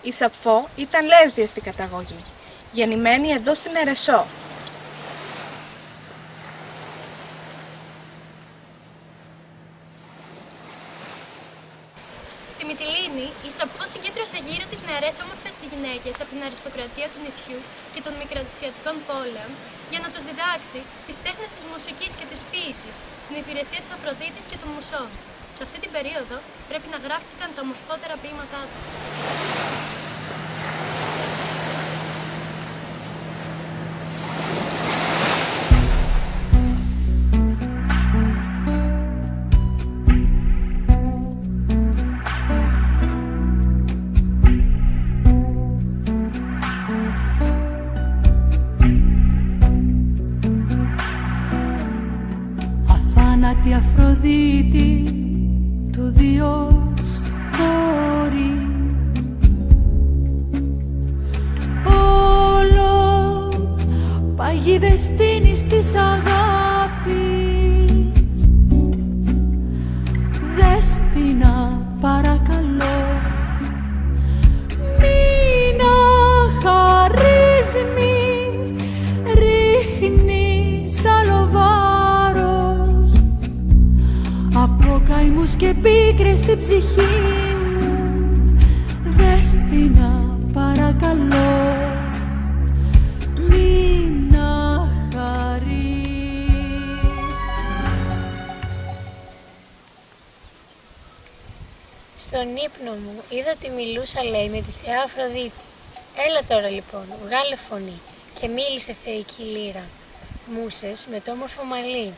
Η Σαπφώ ήταν λέσβια στην καταγωγή, γεννημένη εδώ στην Ερεσό. Στη Μυτιλήνη, η Σαπφώ συγκέντρωσε γύρω της νεαρές όμορφες γυναίκες από την αριστοκρατία του νησιού και των μικρασιατικών πόλεων για να τους διδάξει τις τέχνες της μουσικής και της ποίησης στην υπηρεσία της Αφροδίτης και των μουσών. Σε αυτή την περίοδο πρέπει να γράφτηκαν τα ομορφότερα ποίηματά της. Αθάνατη Αφροδίτη του Διός κόρη, όλο παγίδες στείνεις της αγάπης. Δέσποινα παρακαλώ, μην αχαρείς, μη ρίχνεις άλλο βάρος από καημούς και πίκρες στην ψυχή μου. Δέσποινα παρακαλώ, μην αχαρείς. Στον ύπνο μου είδα ότι μιλούσα, λέει, με τη θεά Αφροδίτη. Έλα τώρα λοιπόν, βγάλε φωνή και μίλησε θεϊκή λύρα. Μούσες με το όμορφο μαλλί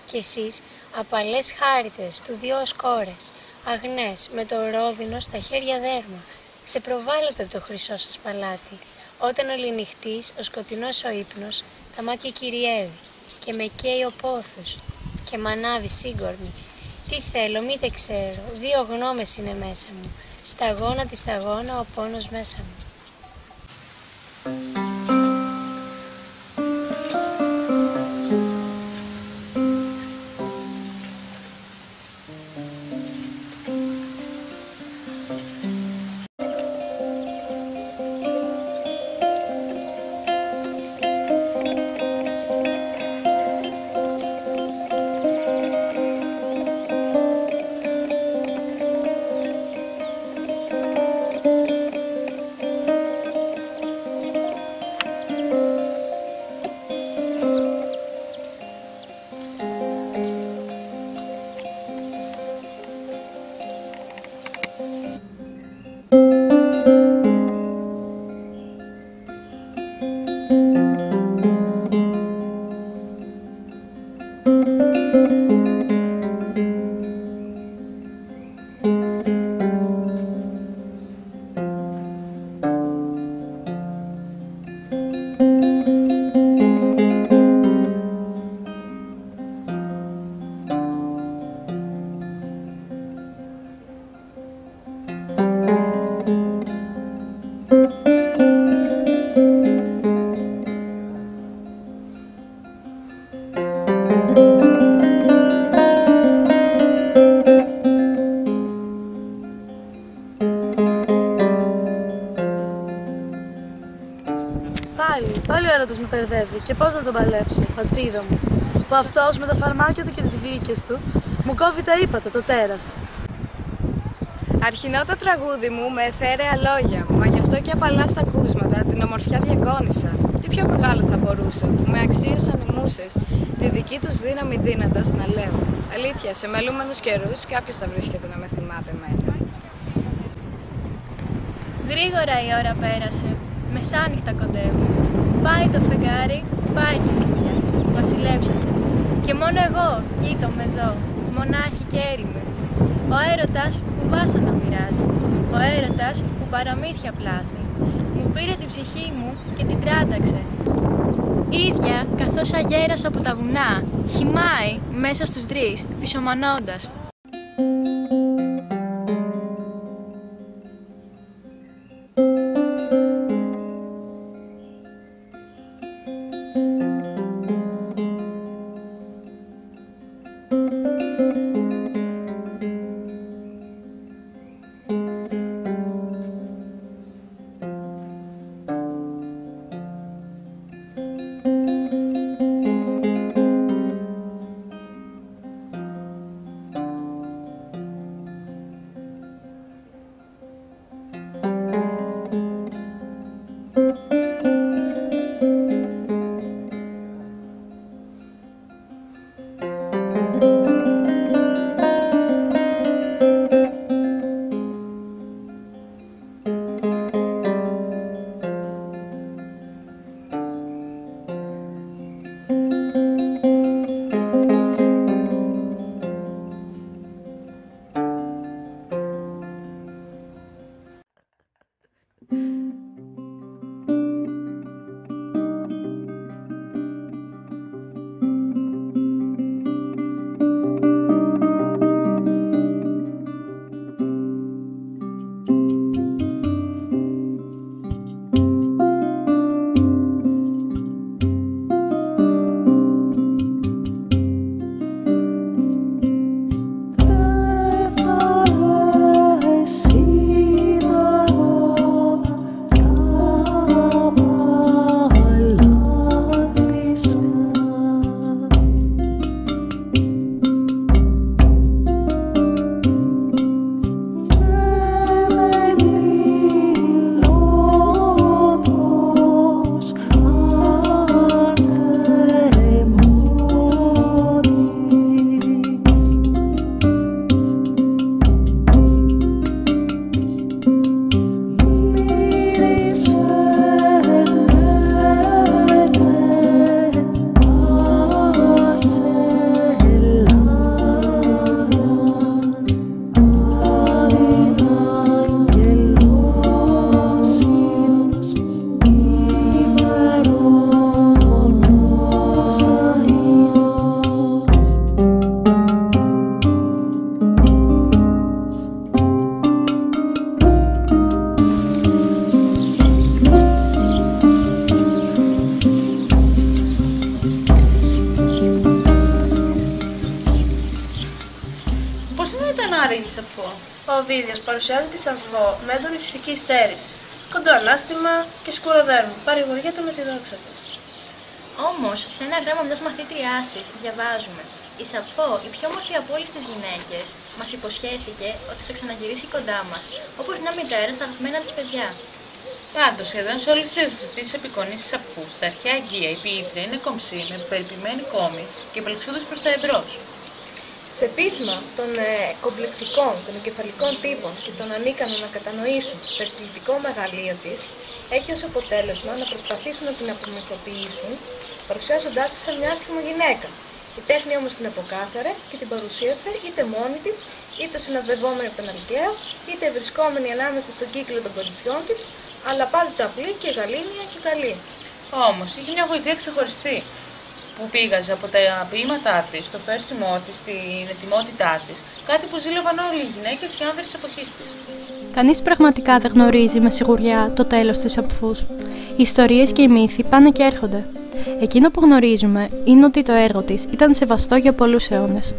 κι εσείς απαλές χάριτες του Διός κόρες, αγνές με το ρόδινο στα χέρια δέρμα, ξεπροβάλλετε από το χρυσό σας παλάτι. Όταν ολινυχτείς ο σκοτεινός ο ύπνος, τα μάτια κυριεύει και με καίει ο πόθος και μ' ανάβει σύγκορμη. Τι θέλω, μη δεν ξέρω, δύο γνώμες είναι μέσα μου, σταγόνα τη σταγόνα ο πόνος μέσα μου. Πάλι ο έρωτας με παιδεύει και πώς να τον παλέψω, πατρίδα μου, που αυτός με τα φαρμάκια του και τις γλύκες του μου κόβει τα ύπατα, το τέρας. Αρχινό το τραγούδι μου με εθέρεα λόγια, μα γι' αυτό και απαλά στα ακούσματα την ομορφιά διακόνησα. Τι πιο μεγάλο θα μπορούσα, που με αξίωσαν οι μούσες, τη δική τους δύναμη δύνατας να λέω. Αλήθεια, σε μελούμενους καιρούς κάποιος θα βρίσκεται να με θυμάται εμένα. Γρήγορα η ώρα πέρασε, μεσάνυχτα κοντεύουν. Πάει το φεγγάρι, πάει και η δουλειά. Βασιλέψατε. Και μόνο εγώ, κοίτομαι εδώ, μονάχη και έρημη. Ο έρωτας που βάσανα μοιράζει, ο έρωτας που παραμύθια πλάθει. Μου πήρε την ψυχή μου και την τράνταξε. Ίδια καθώς αγέρας από τα βουνά, χυμάει μέσα στους δρύς, φυσομανώντας. Ο Οβίδιος παρουσιάζει τη Σαμφό με έντονη φυσική στέρηση. Κοντό ανάστημα και σκούρο δέρμα. Παρηγοριέται με τη δόξα του. Όμως, σε ένα γράμμα μιας μαθήτριάς της, διαβάζουμε: η Σαμφό, η πιο όμορφη από όλες τις γυναίκες, μας υποσχέθηκε ότι θα ξαναγυρίσει κοντά μας, όπως μια μητέρα στα αγαπημένα της παιδιά. Πάντως, σχεδόν σε όλες τις απεικονίσεις Σαμφού, στα αρχαία Αιγαία η ποιήτρια είναι κομψή, με περιποιημένη κόμη και πλεξούδες προς τα εμπρός. Σε πείσμα των κομπλεξικών, των εγκεφαλικών τύπων και των ανίκανων να κατανοήσουν το εκπληκτικό μεγαλείο της, έχει ως αποτέλεσμα να προσπαθήσουν να την απομυθοποιήσουν, παρουσιάζοντάς τη σαν μια άσχημη γυναίκα. Η τέχνη όμως την αποκάθαρε και την παρουσίασε είτε μόνη της, είτε συνοδευόμενη από τον Αλκαίο, είτε βρισκόμενη ανάμεσα στον κύκλο των κοριτσιών της, αλλά πάντοτε απλή και γαλήνια και καλή. Όμως, είχε μια γοητεία ξεχωριστή, που πήγαζε από τα ποίηματά της, το φέρσιμό της, την ετοιμότητά της, κάτι που ζήλευαν όλοι οι γυναίκες και άνδρες της εποχής της. Κανείς πραγματικά δεν γνωρίζει με σιγουριά το τέλος της Σαμφούς. Οι ιστορίες και οι μύθοι πάνε και έρχονται. Εκείνο που γνωρίζουμε είναι ότι το έργο της ήταν σεβαστό για πολλούς αιώνες.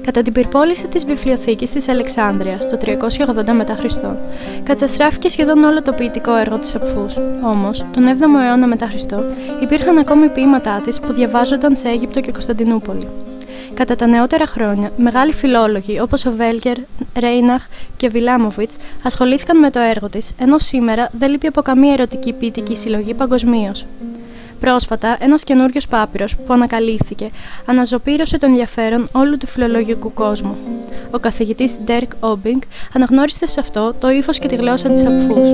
Κατά την πυρπόληση της βιβλιοθήκης της Αλεξάνδρειας το 380 μετά Χριστό, καταστράφηκε σχεδόν όλο το ποιητικό έργο της Σαμφούς. Όμως, τον 7ο αιώνα μετά Χριστό, υπήρχαν ακόμη ποίηματά της που διαβάζονταν σε Αίγυπτο και Κωνσταντινούπολη. Κατά τα νεότερα χρόνια, μεγάλοι φιλόλογοι όπως ο Βέλγερ, Ρέιναχ και Βιλάμοβιτς ασχολήθηκαν με το έργο της, ενώ σήμερα δεν λείπει από καμία ερωτική ποιητική συλλογή παγκοσμίως. Πρόσφατα, ένας καινούριος πάπυρος που ανακαλύφθηκε αναζωπήρωσε το ενδιαφέρον όλου του φιλολογικού κόσμου. Ο καθηγητής Ντέρκ Όμπινγκ αναγνώρισε σε αυτό το ύφος και τη γλώσσα της Σαμφούς.